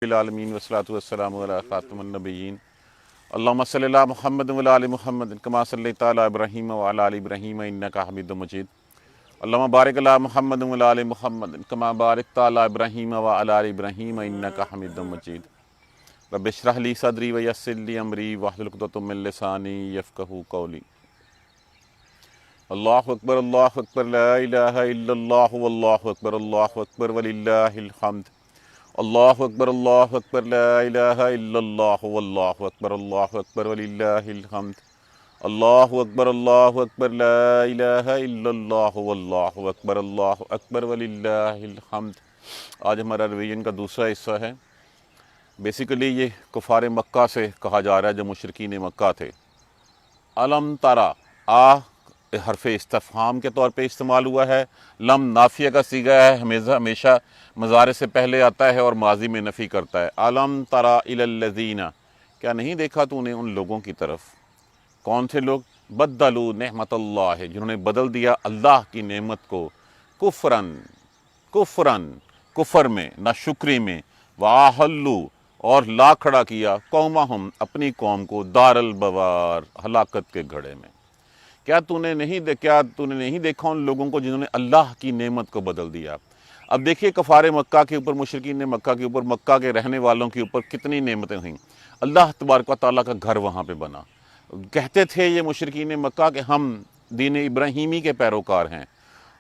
العالمین والصلاۃ والسلام علی خاتم النبیین اللہم صلی علی محمد وعلی آل محمد کما صلیت علی ابراہیم وعلی آل ابراہیم انک حمید مجید اللہم بارک علی محمد وعلی آل محمد کما بارکت علی ابراہیم وعلی آل ابراہیم انک حمید مجید رب اشرح لی صدری ویسر لی امری واحلل عقدۃ من لسانی یفقہوا قولی اللہ اکبر لا الہ الا اللہ واللہ اکبر وللہ الحمد اللہ اکبر لا الہ الا اللہ واللہ اکبر وللہ الحمد اللہ اکبر لا الہ الا اللہ واللہ اکبر وللہ الحمد۔ آج ہمارا ریویژن کا دوسرا حصہ ہے۔ بیسیکلی یہ کفار مکہ سے کہا جا رہا ہے جو مشرکین مکہ تھے۔ علم ترا حرف استفہام کے طور پہ استعمال ہوا ہے۔ لم نافیہ کا صیغہ ہے، ہمیشہ مضارع سے پہلے آتا ہے اور ماضی میں نفی کرتا ہے۔ علم ترا الی الذین، کیا نہیں دیکھا تو نے ان لوگوں کی طرف؟ کون سے لوگ؟ بدلوا نعمت اللہ، جنہوں نے بدل دیا اللہ کی نعمت کو کفرن کفر میں، ناشکری میں، واحلوا اور لا کھڑا کیا قومہم اپنی قوم کو دار البوار، ہلاکت کے گھڑے میں۔ کیا تو نے نہیں دیکھا ان لوگوں کو جنہوں نے اللہ کی نعمت کو بدل دیا؟ اب دیکھیے کفار مکہ کے اوپر، مشرکین مکہ کے اوپر، مکہ کے رہنے والوں کے اوپر کتنی نعمتیں ہوئیں۔ اللہ تبارک و تعالیٰ کا گھر وہاں پہ بنا۔ کہتے تھے یہ مشرکین مکہ کہ ہم دین ابراہیمی کے پیروکار ہیں،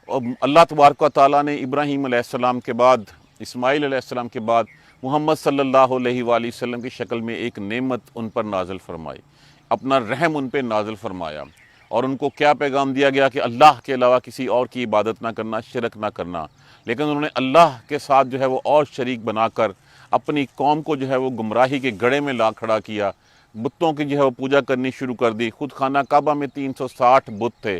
اور اللہ تبارک و تعالیٰ نے ابراہیم علیہ السلام کے بعد، اسماعیل علیہ السلام کے بعد محمد صلی اللہ علیہ وآلہ وسلم کی شکل میں ایک نعمت ان پر نازل فرمائی، اپنا رحم ان پہ نازل فرمایا، اور ان کو کیا پیغام دیا گیا کہ اللہ کے علاوہ کسی اور کی عبادت نہ کرنا، شرک نہ کرنا۔ لیکن انہوں نے اللہ کے ساتھ جو ہے وہ اور شریک بنا کر اپنی قوم کو جو ہے وہ گمراہی کے گڑھے میں لا کھڑا کیا، بتوں کی جو ہے وہ پوجا کرنی شروع کر دی۔ خود خانہ کعبہ میں 360 بت تھے،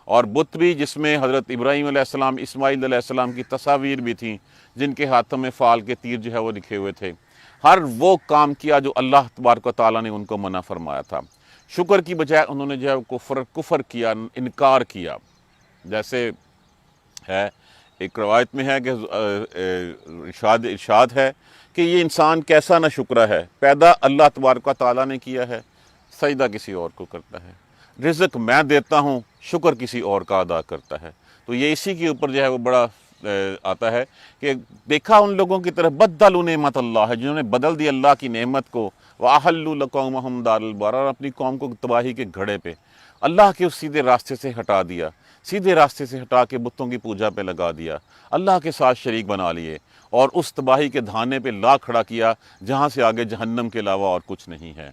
اور بت بھی جس میں حضرت ابراہیم علیہ السلام، اسماعیل علیہ السلام کی تصاویر بھی تھیں، جن کے ہاتھوں میں فال کے تیر جو ہے وہ لکھے ہوئے تھے۔ ہر وہ کام کیا جو اللہ تبارک و تعالیٰ نے ان کو منع فرمایا تھا۔ شکر کی بجائے انہوں نے جو ہے کفر کیا، انکار کیا۔ جیسے ہے ایک روایت میں ہے کہ ارشاد ہے کہ یہ انسان کیسا نہ شکرہ ہے، پیدا اللہ تبارک و تعالیٰ نے کیا ہے، سجدہ کسی اور کو کرتا ہے، رزق میں دیتا ہوں، شکر کسی اور کا ادا کرتا ہے۔ تو یہ اسی کے اوپر جو ہے وہ بڑا آتا ہے کہ دیکھا ان لوگوں کی طرف بدلوا نعمت اللہ ہے، جنہوں نے بدل دی اللہ کی نعمت کو، وَأَحَلُّوا لَقَوْمَهُمْ دَارَ الْبَوَارِ، اور اپنی قوم کو تباہی کے گھڑے پہ اللہ کے اس سیدھے راستے سے ہٹا دیا، سیدھے راستے سے ہٹا کے بتوں کی پوجا پہ لگا دیا، اللہ کے ساتھ شریک بنا لیے، اور اس تباہی کے دھانے پہ لا کھڑا کیا جہاں سے آگے جہنم کے علاوہ اور کچھ نہیں ہے۔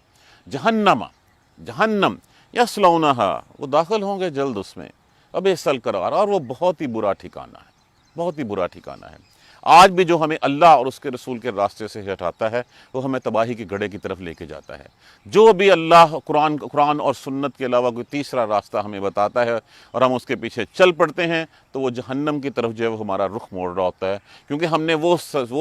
جہنم یصلونہا، وہ داخل ہوں گے جلد اس میں، وبئس القرار، اور وہ بہت ہی برا ٹھکانہ ہے، بہت ہی برا ٹھکانہ ہے۔ آج بھی جو ہمیں اللہ اور اس کے رسول کے راستے سے ہٹاتا ہے وہ ہمیں تباہی کے گڑھے کی طرف لے کے جاتا ہے۔ جو بھی اللہ قرآن اور سنت کے علاوہ کوئی تیسرا راستہ ہمیں بتاتا ہے اور ہم اس کے پیچھے چل پڑتے ہیں تو وہ جہنم کی طرف جو ہے وہ ہمارا رخ موڑ رہا ہوتا ہے، کیونکہ ہم نے وہ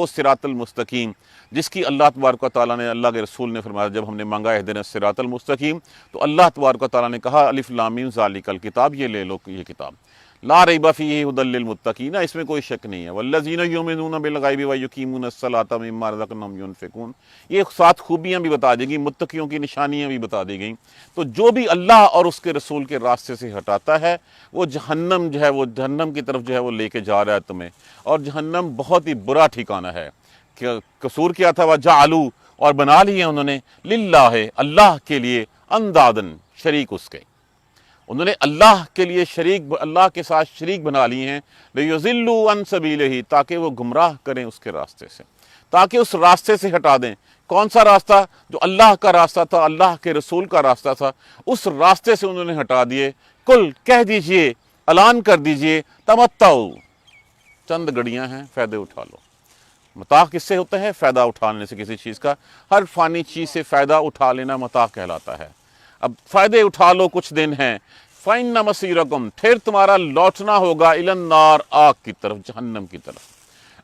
صراط المستقیم جس کی اللہ تبارک و تعالیٰ نے، اللہ کے رسول نے فرمایا، جب ہم نے مانگا اہدنا الصراط المستقیم تو اللہ تبارک و تعالیٰ نے کہا الف لام میم ذالک الکتاب، یہ لے لو یہ کتاب، لا ریب فیہ ھدی للمتقین، اس میں کوئی شک نہیں ہے، والذین یؤمنون بالغیب ویقیمون الصلاۃ ومما رزقناہم ینفقون، یہ 7 خوبیاں بھی بتا دی گئیں، متقیوں کی نشانیاں بھی بتا دی گئیں۔ تو جو بھی اللہ اور اس کے رسول کے راستے سے ہٹاتا ہے وہ جہنم جو ہے وہ جہنم کی طرف جو ہے وہ لے کے جا رہا ہے تمہیں، اور جہنم بہت ہی برا ٹھکانہ ہے۔ کہ قصور کیا تھا؟ وجعلوا، اور بنا لیے انہوں نے، للہ، اللہ کے لیے، اندادن، شریک اس کے، انہوں نے اللہ کے لیے اللہ کے ساتھ شریک بنا لیے ہیں، لِيُضِلُّوا عَن سَبِيلِهِ، تاکہ وہ گمراہ کریں اس کے راستے سے، تاکہ اس راستے سے ہٹا دیں۔ کون سا راستہ؟ جو اللہ کا راستہ تھا، اللہ کے رسول کا راستہ تھا، اس راستے سے انہوں نے ہٹا دیے۔ کل، کہہ دیجئے، اعلان کر دیجئے، تمتعوا، چند گھڑیاں ہیں، فائدے اٹھا لو۔ متاع کس سے ہوتا ہے؟ فائدہ اٹھانے سے کسی چیز کا، ہر فانی چیز سے فائدہ اٹھا لینا متاع کہلاتا ہے۔ اب فائدے اٹھا لو، کچھ دن ہیں، فَإِنَّ مَصِيرَكُمْ، پھر تمہارا لوٹنا ہوگا إِلَى النَّارِ، آگ کی طرف، جہنم کی طرف۔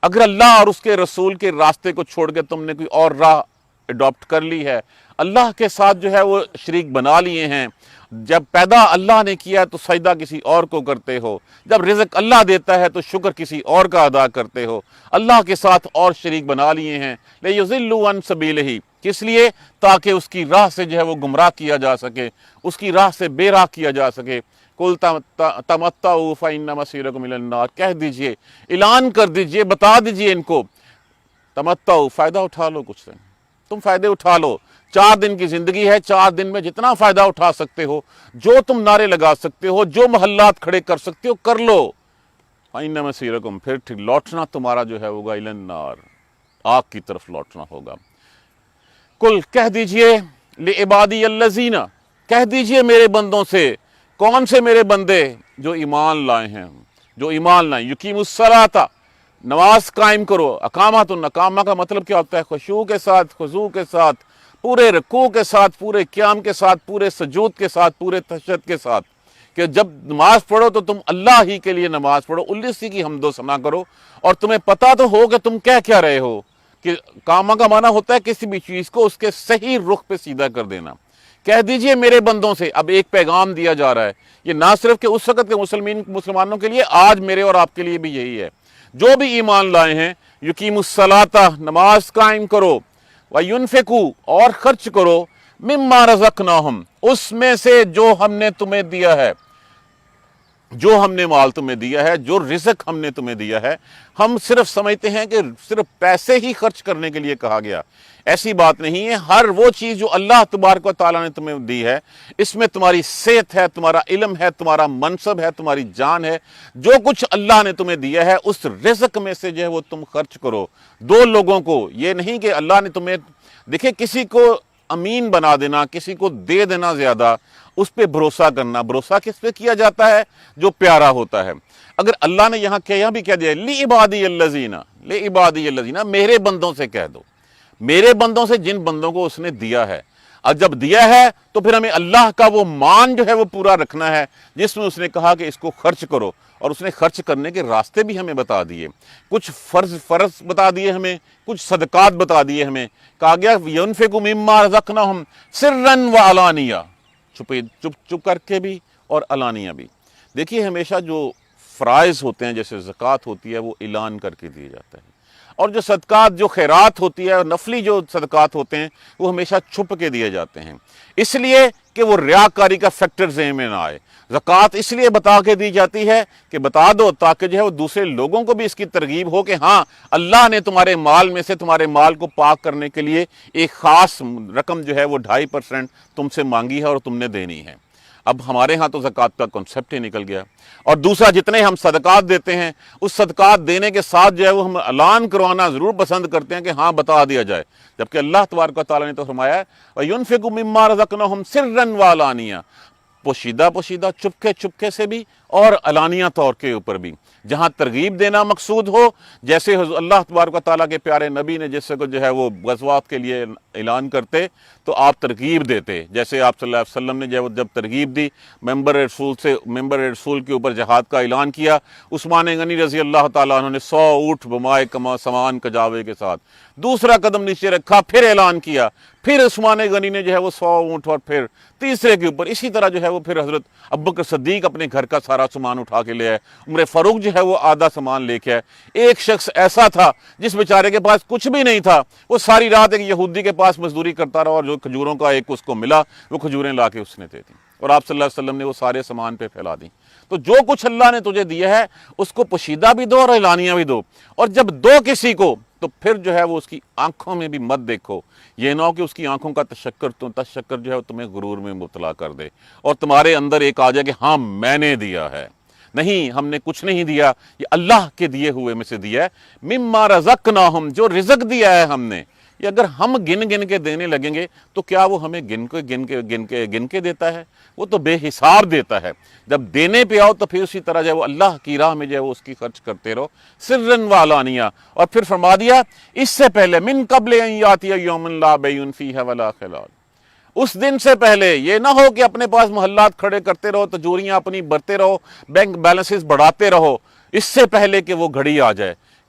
اگر اللہ اور اس کے رسول کے راستے کو چھوڑ کے تم نے کوئی اور راہ اڈاپٹ کر لی ہے, اللہ کے ساتھ جو ہے وہ شریک بنا لیے ہیں. جب پیدا اللہ نے کیا تو سجدہ کسی اور کو کرتے ہو, جب رزق اللہ دیتا ہے تو شکر کسی اور کا ادا کرتے ہو, اللہ کے ساتھ اور شریک بنا لیے ہیں. لِيُضِلُّوا عَن سَبِيلِهِ, کس لیے؟ تاکہ اس کی راہ سے جو ہے وہ گمراہ کیا جا سکے, اس کی راہ سے بے راہ کیا جا سکے. قُلْ تَمَتَّعُوا فَإِنَّ مَصِيرَكُمْ إِلَى النَّارِ, کہہ دیجئے, اعلان کر دیجئے, بتا دیجئے ان کو, تمتعوا, فائدہ اٹھا لو, کچھ دن تم فائدے اٹھا لو. 4 دن کی زندگی ہے, 4 دن میں جتنا فائدہ اٹھا سکتے ہو, جو تم نعرے لگا سکتے ہو, جو محلات کھڑے کر سکتے ہو, کر لو. فَإِنَّ مَصِيرَكُمْ, پھر لوٹنا تمہارا جو ہے ہوگا إِلَى النَّارِ, آگ کی طرف لوٹنا ہوگا. کل, کہہ دیجئے, لِعِبَادِيَ الَّذِينَ, کہہ دیجئے میرے بندوں سے. کون سے میرے بندے؟ جو ایمان لائے ہیں, جو ایمان لائیں. یقیموا الصلاۃ, نماز قائم کرو. اقامت, اقامہ کا مطلب کیا ہوتا ہے؟ خشوع کے ساتھ, خضوع کے ساتھ, پورے رکوع کے ساتھ, پورے قیام کے ساتھ, پورے سجود کے ساتھ, پورے تشہد کے ساتھ, کہ جب نماز پڑھو تو تم اللہ ہی کے لیے نماز پڑھو, اسی کی حمد و ثنا کرو, اور تمہیں پتہ تو ہو کہ تم کیا رہے ہو. کہ کامہ کا معنی ہوتا ہے کسی بھی چیز کو اس کے صحیح رخ پہ سیدھا کر دینا. کہہ دیجئے میرے بندوں سے. اب ایک پیغام دیا جا رہا ہے, یہ نہ صرف کہ اس وقت کے مسلمانوں کے لیے, آج میرے اور آپ کے لیے بھی یہی ہے. جو بھی ایمان لائے ہیں, یقیموا الصلاۃ, نماز قائم کرو, وَيُنْفِقُوا, اور خرچ کرو, مِمَّا رَزَقْنَاهُمْ, اس میں سے جو ہم نے تمہیں دیا ہے, جو ہم نے مال تمہیں دیا ہے, جو رزق ہم نے تمہیں دیا ہے. ہم صرف سمجھتے ہیں کہ صرف پیسے ہی خرچ کرنے کے لیے کہا گیا. ایسی بات نہیں ہے. ہر وہ چیز جو اللہ تبارک و تعالیٰ نے تمہیں دی ہے, اس میں تمہاری صحت ہے, تمہارا علم ہے, تمہارا منصب ہے, تمہاری جان ہے, جو کچھ اللہ نے تمہیں دیا ہے, اس رزق میں سے جو ہے وہ تم خرچ کرو. 2 لوگوں کو, یہ نہیں کہ اللہ نے تمہیں, دیکھیں, کسی کو امین بنا دینا, کسی کو دے دینا زیادہ, اس پہ بھروسہ کرنا. بھروسہ کس پہ کیا جاتا ہے؟ جو پیارا ہوتا ہے. اگر اللہ نے یہاں بھی کہہ دیا لِعِبَادِيَ الَّذِينَ, لِعِبَادِيَ الَّذِينَ, میرے بندوں سے کہہ دو, میرے بندوں سے, جن بندوں کو اس نے دیا ہے. اور جب دیا ہے تو پھر ہمیں اللہ کا وہ مان جو ہے وہ پورا رکھنا ہے, جس میں اس نے کہا کہ اس کو خرچ کرو, اور اس نے خرچ کرنے کے راستے بھی ہمیں بتا دیے. کچھ فرض بتا دیے ہمیں, کچھ صدقات بتا دیے ہمیں. کہا گیا يُنْفِقُوا مِمَّا رَزَقْنَاهُمْ سِرًّا وَعَلَانِيَةً, چپ کر کے بھی اور علانیہ بھی. دیکھیے, ہمیشہ جو فرائض ہوتے ہیں, جیسے زکوٰۃ ہوتی ہے, وہ اعلان کر کے دیا جاتا ہے, اور جو صدقات, جو خیرات ہوتی ہے, نفلی جو صدقات ہوتے ہیں, وہ ہمیشہ چھپ کے دیے جاتے ہیں, اس لیے کہ وہ ریاکاری کا فیکٹر ذہن میں نہ آئے. زکوٰۃ اس لیے بتا کے دی جاتی ہے کہ بتا دو, تاکہ جو ہے وہ دوسرے لوگوں کو بھی اس کی ترغیب ہو کہ ہاں, اللہ نے تمہارے مال میں سے, تمہارے مال کو پاک کرنے کے لیے ایک خاص رقم جو ہے وہ 2.5% تم سے مانگی ہے اور تم نے دینی ہے. اب ہمارے ہاں تو زکوٰۃ کا کنسیپٹ ہی نکل گیا. اور دوسرا, جتنے ہم صدقات دیتے ہیں, اس صدقات دینے کے ساتھ جو ہے وہ ہم اعلان کروانا ضرور پسند کرتے ہیں کہ ہاں بتا دیا جائے, جبکہ اللہ تبارک و تعالیٰ نے تو فرمایا ہے وَيُنْفِقُوا مِمَّا رَزَقْنَاهُمْ سِرًّا وَعَلَانِيَةً, پوشیدہ چپکے سے بھی اور علانیہ طور کے اوپر بھی. جہاں ترغیب دینا مقصود ہو, جیسے اللہ تبارک و تعالیٰ کے پیارے نبی نے جیسے کو جو ہے وہ غزوات کے لیے اعلان کرتے تو آپ ترغیب دیتے. جیسے آپ صلی اللہ علیہ وسلم نے جب ترغیب دی, ممبر رسول کے اوپر جہاد کا اعلان کیا, عثمان غنی رضی اللہ تعالیٰ عنہ نے 100 اونٹ بمائے سامان کجاوے کے ساتھ, دوسرا قدم نیچے رکھا, پھر اعلان کیا, پھر عثمان غنی نے جو ہے وہ 100 اونٹ, اور پھر تیسرے کے اوپر. اسی طرح جو ہے وہ پھر حضرت ابوبکر صدیق اپنے گھر کا سارا سامان اٹھا کے لے آئے, عمر فاروق جو ہے وہ آدھا سامان لے کے آئے. ایک شخص ایسا تھا جس بیچارے کے پاس کچھ بھی نہیں تھا, وہ ساری رات ایک یہودی کے پاس مزدوری کرتا رہا, اور جو کھجوروں کا ایک اس کو ملا, وہ کھجوریں لا کے اس نے دے دیں, اور آپ صلی اللہ علیہ وسلم نے وہ سارے سامان پہ پھیلا دیں. تو جو کچھ اللہ نے تجھے دیا ہے, اس کو پوشیدہ بھی دو اور اعلانیہ بھی دو. اور جب دو کسی کو, تو پھر جو ہے وہ اس کی آنکھوں میں بھی مت دیکھو. یہ نہ ہو کہ اس کی آنکھوں کا تشکر جو ہے تمہیں غرور میں مبتلا کر دے, اور تمہارے اندر ایک آ جائے کہ ہاں میں نے دیا ہے. نہیں, ہم نے کچھ نہیں دیا, یہ اللہ کے دیے ہوئے میں سے دیا ہے. مما رزقناہم, جو رزق دیا ہے ہم نے, یہ اگر ہم گن کے دینے لگیں گے تو کیا وہ ہمیں گن کے دیتا ہے؟ وہ تو بے حساب دیتا ہے. جب دینے پہ آؤ تو پھر اسی طرح جو ہے وہ اللہ کی راہ میں جو ہے وہ اس کی خرچ کرتے رہو, سرًا وعلانیہ. اور پھر فرما دیا اس سے پہلے, من قبل ان یاتی یوم لا بیع فیہ ولا خلال, اس دن سے پہلے یہ نہ ہو کہ اپنے پاس محلات کھڑے کرتے رہو, تجوریاں اپنی بھرتے رہو, بینک بیلنسز بڑھاتے رہو, اس سے پہلے کہ وہ گھڑی آ جائے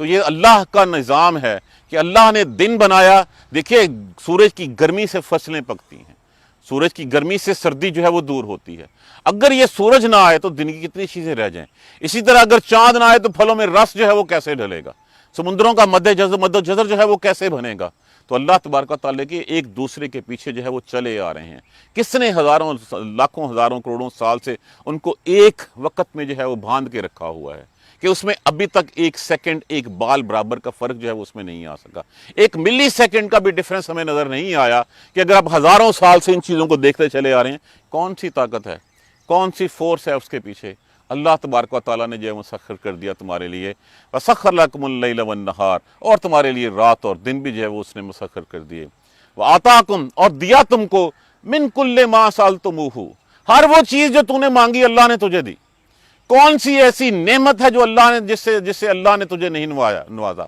تو یہ اللہ کا نظام ہے کہ اللہ نے دن بنایا. دیکھیے سورج کی گرمی سے فصلیں پکتی ہیں, سورج کی گرمی سے سردی جو ہے وہ دور ہوتی ہے. اگر یہ سورج نہ آئے تو دن کی کتنی چیزیں رہ جائیں. اسی طرح اگر چاند نہ آئے تو پھلوں میں رس جو ہے وہ کیسے ڈلے گا, سمندروں کا مد و جزر جو ہے وہ کیسے بنے گا. تو اللہ تبارک و تعالیٰ کے ایک دوسرے کے پیچھے جو ہے وہ چلے آ رہے ہیں. کس نے ہزاروں لاکھوں ہزاروں کروڑوں سال سے ان کو ایک وقت میں جو ہے وہ باندھ کے رکھا ہوا ہے کہ اس میں ابھی تک ایک سیکنڈ ایک بال برابر کا فرق جو ہے وہ اس میں نہیں آ سکا. ایک ملی سیکنڈ کا بھی ڈیفرنس ہمیں نظر نہیں آیا کہ اگر آپ ہزاروں سال سے ان چیزوں کو دیکھتے چلے آ رہے ہیں, کون سی طاقت ہے, کون سی فورس ہے اس کے پیچھے. اللہ تبارک و تعالیٰ نے جو ہے مسخر کر دیا تمہارے لیے. وَسَخَّرَ لَكُمُ اللَّيْلَ وَالنَّهَارَ, اور تمہارے لیے رات اور دن بھی جو ہے وہ اس نے مسخر کر دیے. وَآتَاكُمْ, اور دیا تم کو مِن كُلِّ مَا سَأَلْتُمُوهُ, ہر وہ چیز جو تو نے مانگی اللہ نے تجھے دی. کون سی ایسی نعمت ہے جو اللہ نے جس سے اللہ نے تجھے نہیں نوازا.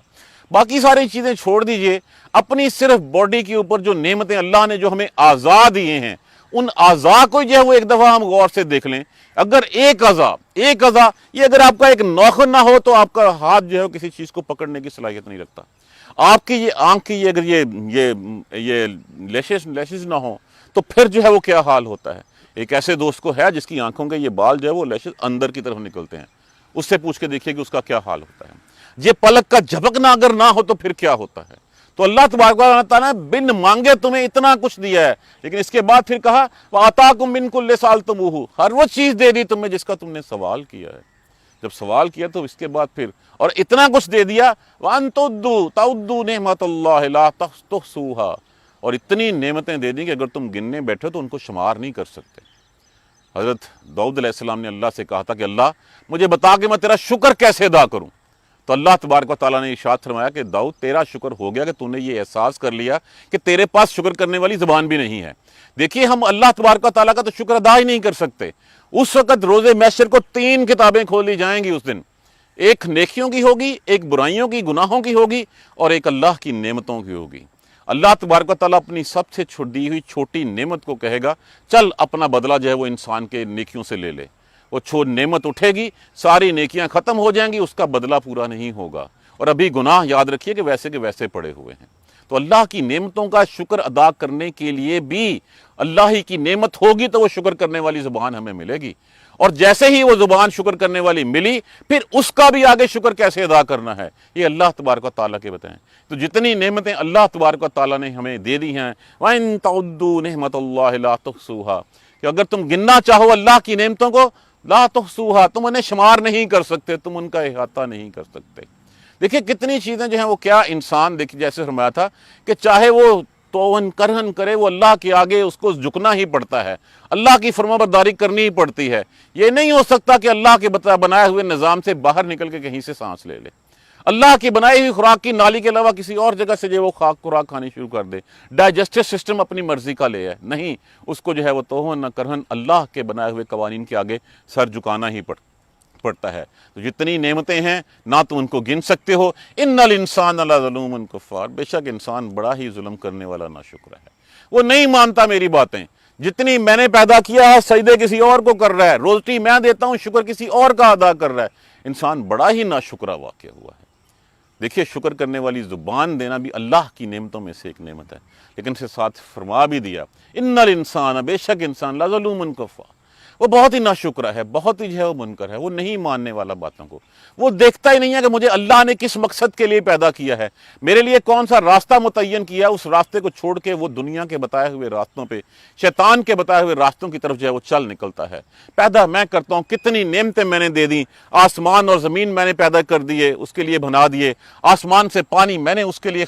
باقی ساری چیزیں چھوڑ دیجئے, اپنی صرف باڈی کے اوپر جو نعمتیں اللہ نے جو ہمیں اعضاء دیے ہیں, ان اعضاء کو جو ہے وہ ایک دفعہ ہم غور سے دیکھ لیں. اگر ایک اعضاء یہ اگر آپ کا ایک نوخن نہ ہو تو آپ کا ہاتھ جو ہے کسی چیز کو پکڑنے کی صلاحیت نہیں رکھتا. آپ کی یہ آنکھ کی اگر یہ لیشز نہ ہو تو پھر جو ہے وہ کیا حال ہوتا ہے. ایک ایسے دوست کو ہے جس کی آنکھوں کے یہ بال جو ہے وہ لیشز اندر کی طرف نکلتے ہیں, اس سے پوچھ کے دیکھیے کہ اس کا کیا حال ہوتا ہے. یہ پلک کا جھپکنا اگر نہ ہو تو پھر کیا ہوتا ہے. تو اللہ تبارک و تعالیٰ نے بن مانگے تمہیں اتنا کچھ دیا ہے, لیکن اس کے بعد پھر کہا وَآتَاكُم مِّن كُلِّ سَأَلْتُمُوهُ, ہر وہ چیز دے دی تمہیں جس کا تم نے سوال کیا ہے. جب سوال کیا تو اس کے بعد پھر اور اتنا کچھ دے دیا. وَأَن تَعُدُّوا نِعْمَتَ اللَّهِ لَا تُحْصُوهَا, اور اتنی نعمتیں دے دیں کہ اگر تم گننے بیٹھے تو ان کو شمار نہیں کر سکتے. حضرت داؤد علیہ السلام نے اللہ سے کہا تھا کہ اللہ مجھے بتا کہ میں تیرا شکر کیسے ادا کروں. تو اللہ تبارک و تعالیٰ نے ارشاد فرمایا کہ داؤد تیرا شکر ہو گیا کہ تو نے یہ احساس کر لیا کہ تیرے پاس شکر کرنے والی زبان بھی نہیں ہے. دیکھیے ہم اللہ تبارک و تعالیٰ کا تو شکر ادا ہی نہیں کر سکتے. اس وقت روز محشر کو 3 کتابیں کھولی جائیں گی اس دن, ایک نیکیوں کی ہوگی, ایک برائیوں کی گناہوں کی ہوگی, اور ایک اللہ کی نعمتوں کی ہوگی. اللہ تبارک و تعالیٰ اپنی سب سے دی ہوئی چھوٹی نعمت کو کہے گا چل اپنا بدلہ جو ہے وہ انسان کے نیکیوں سے لے لے. وہ نعمت اٹھے گی, ساری نیکیاں ختم ہو جائیں گی, اس کا بدلہ پورا نہیں ہوگا, اور ابھی گناہ یاد رکھیے کہ ویسے کے ویسے پڑے ہوئے ہیں. تو اللہ کی نعمتوں کا شکر ادا کرنے کے لیے بھی اللہ ہی کی نعمت ہوگی تو وہ شکر کرنے والی زبان ہمیں ملے گی. اور جیسے ہی وہ زبان شکر کرنے والی ملی پھر اس کا بھی آگے شکر کیسے ادا کرنا ہے یہ اللہ تبارک و تعالیٰ کے بتائیں. تو جتنی نعمتیں اللہ تبارک و تعالیٰ نے ہمیں دے دی ہیں, وَإِن تَعُدُّوا نِعْمَتَ اللَّهِ لَا تُحْصُوهَا, کہ اگر تم گننا چاہو اللہ کی نعمتوں کو, لا تحصوها, تم انہیں شمار نہیں کر سکتے, تم ان کا احاطہ نہیں کر سکتے. دیکھیں کتنی چیزیں جو ہیں وہ کیا انسان دیکھیں جیسے فرمایا تھا کہ چاہے وہ توہن کرہن کرے وہ اللہ کے آگے اس کو جھکنا ہی پڑتا ہے, اللہ کی فرما برداری کرنی ہی پڑتی ہے. یہ نہیں ہو سکتا کہ اللہ کے بنائے ہوئے نظام سے باہر نکل کے کہیں سے سانس لے لے, اللہ کی بنائی ہوئی خوراک کی نالی کے علاوہ کسی اور جگہ سے جو وہ خوراک کھانی شروع کر دے. ڈائجسٹو سسٹم اپنی مرضی کا لے ہے, نہیں, اس کو جو ہے وہ توہن نہ کرہن اللہ کے بنائے ہوئے قوانین کے آگے سر جھکانا ہی پڑتا ہے. تو جتنی نعمتیں ہیں نہ تم ان کو گن سکتے ہو. ان الانسان لظلوم کفار, بے شک انسان بڑا ہی ظلم کرنے والا ناشکر ہے, وہ نہیں مانتا میری باتیں. جتنی میں نے پیدا کیا ہے سجدے کسی اور کو کر رہا ہے, روزی میں دیتا ہوں شکر کسی اور کا ادا کر رہا ہے. انسان بڑا ہی ناشکرا واقع ہوا ہے. دیکھیے شکر کرنے والی زبان دینا بھی اللہ کی نعمتوں میں سے ایک نعمت ہے, لیکن سے ساتھ فرما بھی دیا ان الانسان, بے شک انسان لظلوم کفار, وہ بہت ہی ناشکرا ہے, بہت ہی جو ہے وہ منکر ہے, وہ نہیں ماننے والا باتوں کو. وہ دیکھتا ہی نہیں ہے کہ مجھے اللہ نے کس مقصد کے لیے پیدا کیا ہے, میرے لیے کون سا راستہ متعین کیا, اس راستے کو چھوڑ کے وہ دنیا کے بتائے ہوئے راستوں پہ, شیطان کے بتائے ہوئے راستوں کی طرف جو ہے وہ چل نکلتا ہے. پیدا میں کرتا ہوں, کتنی نعمتیں میں نے دے دی, آسمان اور زمین میں نے پیدا کر دیے, اس کے لیے بنا دیے, آسمان سے پانی میں نے اس کے لیے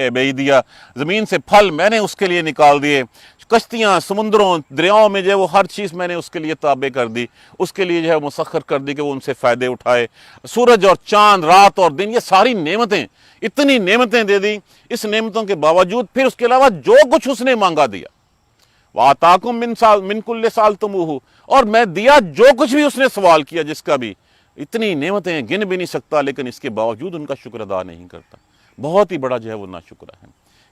بھیج دیا, زمین سے پھل میں نے اس کے لیے نکال دیے, کشتیاں سمندروں دریاؤں میں جو ہے وہ ہر چیز میں نے اس کے لیے تابع کر دی, اس کے لیے جو ہے مسخر کر دی کہ وہ ان سے فائدے اٹھائے. سورج اور چاند, رات اور دن, یہ ساری نعمتیں, اتنی نعمتیں دے دی. اس نعمتوں کے باوجود پھر اس کے علاوہ جو کچھ اس نے مانگا دیا. وَآتَاكُم مِّن كُلِّ سَأَلْتُمُوهُ, اور میں دیا جو کچھ بھی اس نے سوال کیا جس کا بھی. اتنی نعمتیں گن بھی نہیں سکتا, لیکن اس کے باوجود ان کا شکر ادا نہیں کرتا. بہت ہی بڑا جو ہے وہ ناشکرا ہے.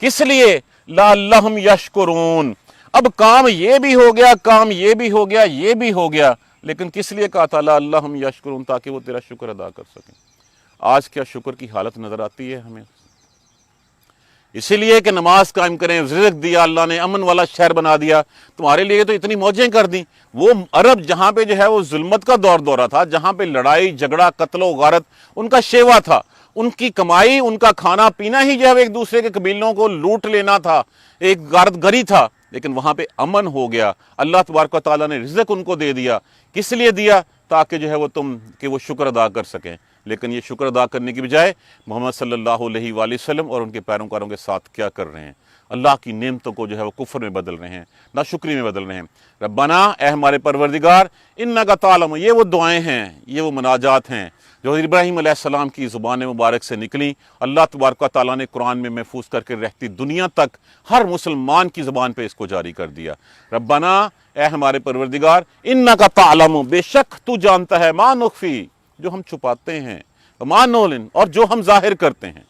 کس لیے؟ لعلہم یشکرون۔ اب کام یہ بھی ہو گیا، کام یہ بھی ہو گیا، یہ بھی ہو گیا، لیکن کس لیے کہا تھا لعلہم یشکرون؟ تاکہ وہ تیرا شکر ادا کر سکیں۔ آج کیا شکر کی حالت نظر آتی ہے ہمیں؟ اسی لیے کہ نماز قائم کریں، رزق دیا اللہ نے، امن والا شہر بنا دیا، تمہارے لیے تو اتنی موجیں کر دیں۔ وہ عرب جہاں پہ جو ہے وہ ظلمت کا دورہ تھا، جہاں پہ لڑائی جھگڑا قتل و غارت ان کا شیوا تھا، ان کی کمائی ان کا کھانا پینا ہی جو ہے ایک دوسرے کے قبیلوں کو لوٹ لینا تھا، ایک غارت گری تھا، لیکن وہاں پہ امن ہو گیا۔ اللہ تبارک و تعالیٰ نے رزق ان کو دے دیا۔ کس لیے دیا؟ تاکہ جو ہے وہ شکر ادا کر سکیں۔ لیکن یہ شکر ادا کرنے کی بجائے محمد صلی اللہ علیہ وآلہ وسلم اور ان کے پیروکاروں کے ساتھ کیا کر رہے ہیں؟ اللہ کی نعمتوں کو جو ہے وہ کفر میں بدل رہے ہیں، ناشکری میں بدل رہے ہیں۔ ربنا، اے ہمارے پروردگار، انک تعلم، یہ وہ دعائیں ہیں، یہ وہ مناجات ہیں جو ابراہیم علیہ السلام کی زبان مبارک سے نکلی۔ اللہ تبارک و تعالیٰ نے قرآن میں محفوظ کر کے رہتی دنیا تک ہر مسلمان کی زبان پہ اس کو جاری کر دیا۔ ربنا، اے ہمارے پروردگار، انک تعلم، بے شک تو جانتا ہے، ما نخفی، جو ہم چھپاتے ہیں، ما نعلن، اور جو ہم ظاہر کرتے ہیں،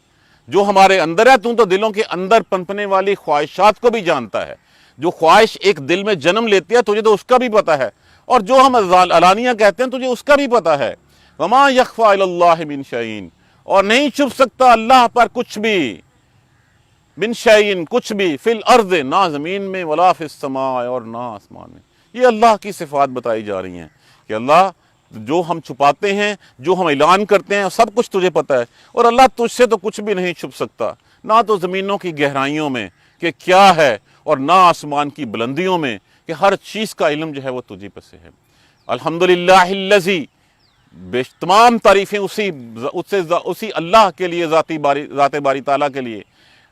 جو ہمارے اندر ہے۔ تو دلوں کے اندر پنپنے والی خواہشات کو بھی جانتا ہے۔ جو خواہش ایک دل میں جنم لیتی ہے تجھے تو اس کا بھی پتہ ہے، اور جو ہم علانیہ کہتے ہیں تجھے اس کا بھی پتہ ہے۔ وما یخفی علی اللہ من شیء، اور نہیں چھپ سکتا اللہ پر کچھ بھی، من شیء، کچھ بھی، فی الارض، نہ زمین میں، ولا فی السماء، اور نہ آسمان میں۔ یہ اللہ کی صفات بتائی جا رہی ہیں کہ اللہ، جو ہم چھپاتے ہیں، جو ہم اعلان کرتے ہیں، سب کچھ تجھے پتہ ہے، اور اللہ تجھ سے تو کچھ بھی نہیں چھپ سکتا، نہ تو زمینوں کی گہرائیوں میں کہ کیا ہے، اور نہ آسمان کی بلندیوں میں کہ ہر چیز کا علم جو ہے وہ تجھے پہ سے ہے۔ الحمدللہ الذی، تمام تعریفیں اسی اللہ کے لیے، ذات باری تعالیٰ کے لیے،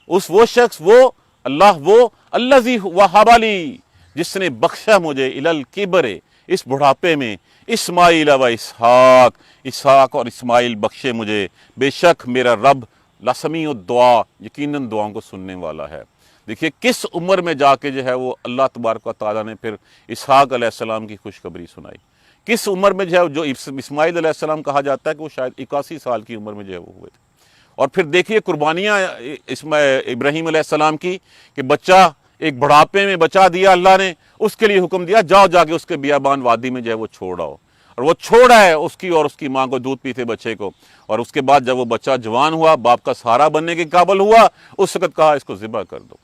وہ شخص، وہ اللہ، وہ الذی وہب لی، جس نے بخشا مجھے، الی الکبر، اس بڑھاپے میں، اسماعیل و اسحاق اور اسماعیل بخشے مجھے، بے شک میرا رب لسمیع الدعا، یقیناً دعاؤں کو سننے والا ہے۔ دیکھیے کس عمر میں جا کے جو ہے وہ اللہ تبارک و تعالیٰ نے پھر اسحاق علیہ السلام کی خوشخبری سنائی۔ کس عمر میں جو ہے جو اسماعیل علیہ السلام کہا جاتا ہے کہ وہ شاید 81 سال کی عمر میں جو ہے وہ ہوئے تھے۔ اور پھر دیکھیے قربانیاں ابراہیم علیہ السلام کی، کہ بچہ ایک بڑھاپے میں بچا دیا اللہ نے، اس کے لیے حکم دیا جاؤ جا کے اس کے بیابان وادی میں جو ہے وہ چھوڑ آؤ، اور وہ چھوڑا ہے اس کی اور اس کی ماں کو، دودھ پیتے بچے کو، اور اس کے بعد جب وہ بچہ جوان ہوا، باپ کا سہارا بننے کے قابل ہوا، اس وقت کہا اس کو ذبح کر دو۔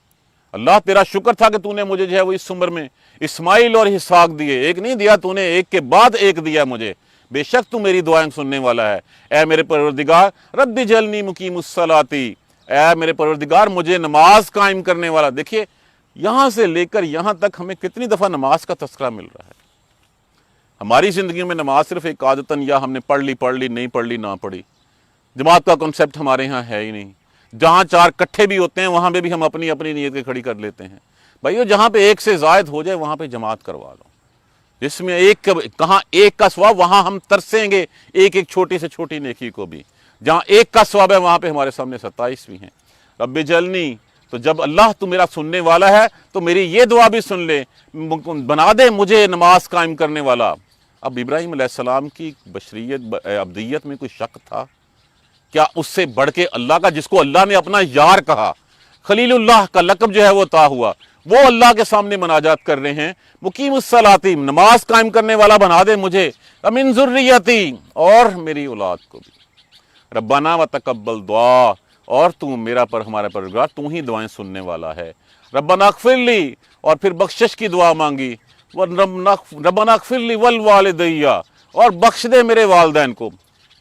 اللہ تیرا شکر تھا کہ تو نے مجھے جو ہے وہ اس عمر میں اسماعیل اور اسحاق دیے، ایک نہیں دیا تو نے، ایک کے بعد ایک دیا مجھے، بے شک تو میری دعائیں سننے والا ہے۔ اے میرے پروردگار، رب اجعلنی مقیم الصلاۃ، اے میرے پروردگار مجھے نماز قائم کرنے والا۔ دیکھیے یہاں سے لے کر یہاں تک ہمیں کتنی دفعہ نماز کا تذکرہ مل رہا ہے۔ ہماری زندگیوں میں نماز صرف ایک عادتاً، یا ہم نے پڑھ لی، نہیں پڑھ لی، نہ پڑھی، جماعت کا کنسیپٹ ہمارے ہاں ہے ہی نہیں۔ جہاں 4 کٹھے بھی ہوتے ہیں وہاں پہ بھی ہم اپنی اپنی نیتیں کھڑی کر لیتے ہیں۔ بھائیو جہاں پہ ایک سے زائد ہو جائے وہاں پہ جماعت کروا لو، جس میں کہاں ایک کا ثواب، وہاں ہم ترسیں گے ایک چھوٹی سے چھوٹی نیکی کو بھی۔ جہاں ایک کا ثواب ہے وہاں پہ ہمارے سامنے 27 بھی ہیں۔ رب اجعلنی، تو جب اللہ تو میرا سننے والا ہے تو میری یہ دعا بھی سن لے، بنا دے مجھے نماز قائم کرنے والا۔ اب ابراہیم علیہ السلام کی بشریت، عبدیت میں کوئی شک تھا؟ کیا اس سے بڑھ کے اللہ کا، جس کو اللہ نے اپنا یار کہا، خلیل اللہ کا لقب جو ہے وہ عطا ہوا، وہ اللہ کے سامنے مناجات کر رہے ہیں، مقیم الصلاۃ، نماز قائم کرنے والا بنا دے مجھے، ومن ذریتی، اور میری اولاد کو بھی، ربنا وتقبل دعا، اور تو میرا ہمارا پروردگار تو ہی دعائیں سننے والا ہے۔ ربنا اغفر لی، اور پھر بخشش کی دعا مانگی، ربنا اغفر لی والوالدی، اور بخش دے میرے والدین کو۔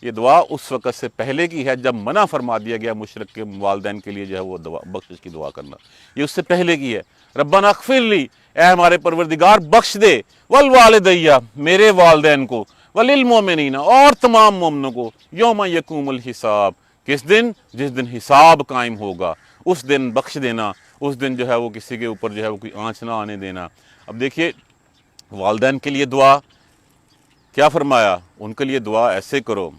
یہ دعا اس وقت سے پہلے کی ہے جب منع فرما دیا گیا مشرک کے والدین کے لیے جو ہے وہ بخشش کی دعا کرنا، یہ اس سے پہلے کی ہے۔ ربنا اغفر لی، اے ہمارے پروردگار بخش دے، والوالدی، میرے والدین کو، وللمؤمنین، اور تمام مومنوں کو، یوم یقوم الحساب، کس دن؟ جس دن حساب قائم ہوگا، اس دن بخش دینا، اس دن جو ہے وہ کسی کے اوپر جو ہے وہ کوئی آنچ نہ آنے دینا۔ اب دیکھیے والدین کے لیے دعا کیا فرمایا، ان کے لیے دعا ایسے کرو،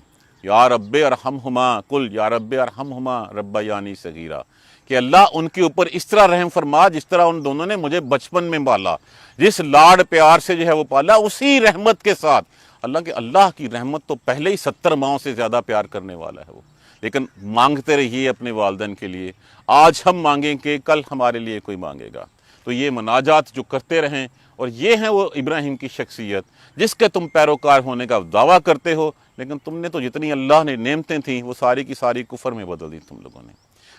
یا رب ارحمہما، قل یا رب ارحمہما ربیانی صغیرا، کہ اللہ ان کے اوپر اس طرح رحم فرما جس طرح ان دونوں نے مجھے بچپن میں پالا، جس لاڈ پیار سے جو ہے وہ پالا، اسی رحمت کے ساتھ۔ اللہ کی رحمت تو پہلے ہی 70 ماہوں سے زیادہ پیار کرنے والا ہے وہ، لیکن مانگتے رہیے اپنے والدین کے لیے، آج ہم مانگیں کہ کل ہمارے لیے کوئی مانگے گا۔ تو یہ مناجات جو کرتے رہیں، اور یہ ہیں وہ ابراہیم کی شخصیت جس کے تم پیروکار ہونے کا دعویٰ کرتے ہو، لیکن تم نے تو جتنی اللہ نے نعمتیں تھیں وہ ساری کی ساری کفر میں بدل دی تم لوگوں نے۔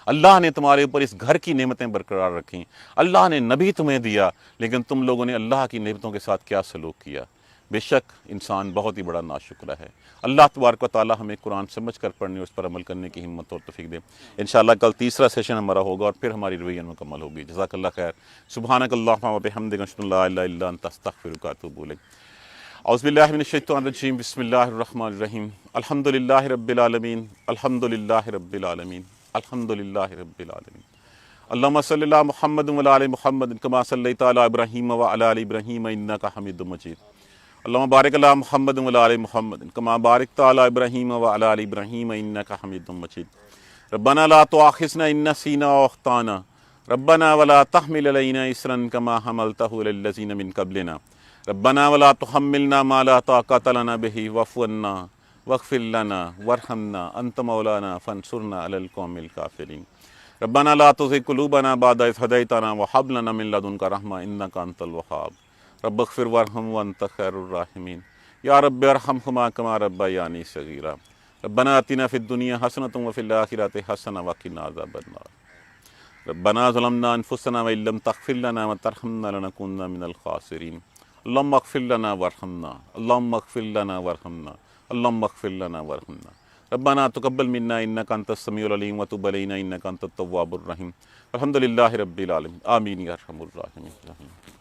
اللہ نے تمہارے اوپر اس گھر کی نعمتیں برقرار رکھیں، اللہ نے نبی تمہیں دیا، لیکن تم لوگوں نے اللہ کی نعمتوں کے ساتھ کیا سلوک کیا۔ بے شک انسان بہت ہی بڑا ناشکرہ ہے۔ اللہ تبارک و تعالی ہمیں قرآن سمجھ کر پڑھنے اور اس پر عمل کرنے کی ہمت اور توفیق دے۔ انشاءاللہ کل تیسرا سیشن ہمارا ہوگا اور پھر ہماری رویہ مکمل ہوگی۔ جزاک اللہ خیر۔ سبحانک اللہم و بحمدک، اشہد ان لا الہ الا انت، استغفرک و اتوب الیک۔ اعوذ باللہ من الشیطان الرجیم، بسم اللہ الرحمن الرحیم۔ الحمدللہ رب العالمین، الحمدللہ رب العالمین، الحمدللہ رب العالمین۔ اللہم صلی اللہ محمد و علی محمد کما صلیت علی ابراہیم و علی آل ابراہیم انک حمید مجید۔ اللہم بارک علی محمد و علی محمد کما بارکت علی ابراہیم و علی آل ابراہیم انک حمید مجید۔ ربنا لا تؤاخذنا ان نسینا او اخطانا، ربنا ولا تحمل علینا اصرا کما حملتہ علی الذین من قبلنا، ربنا ولا تحملنا ما لا طاقۃ لنا به واعف عنا واغفر لنا وارحمنا انت مولانا فانصرنا علی القوم الکافرین۔ ربنا لا تزغ قلوبنا بعد إذ هديتنا وهب لنا من لدنك رحمة إنك أنت الوهاب، رب اغفر وارحم وأنت خير الراحمين، يا رب ارحمهما كما ربياني صغيرا، ربنا آتنا في الدنيا حسنة وفي الآخرة حسنة وقنا عذاب النار، ربنا ظلمنا أنفسنا وإن لم تغفر لنا وترحمنا لنكونن من الخاسرين، اللهم اغفر لنا وارحمنا، اللهم اغفر لنا وارحمنا، اللهم اغفر لنا وارحمنا۔ ربنا تقبل منا انك انت السميع العليم وتب علينا انك انت التواب الرحيم، الحمد لله رب العالمين، آمين يا ارحم الراحمين۔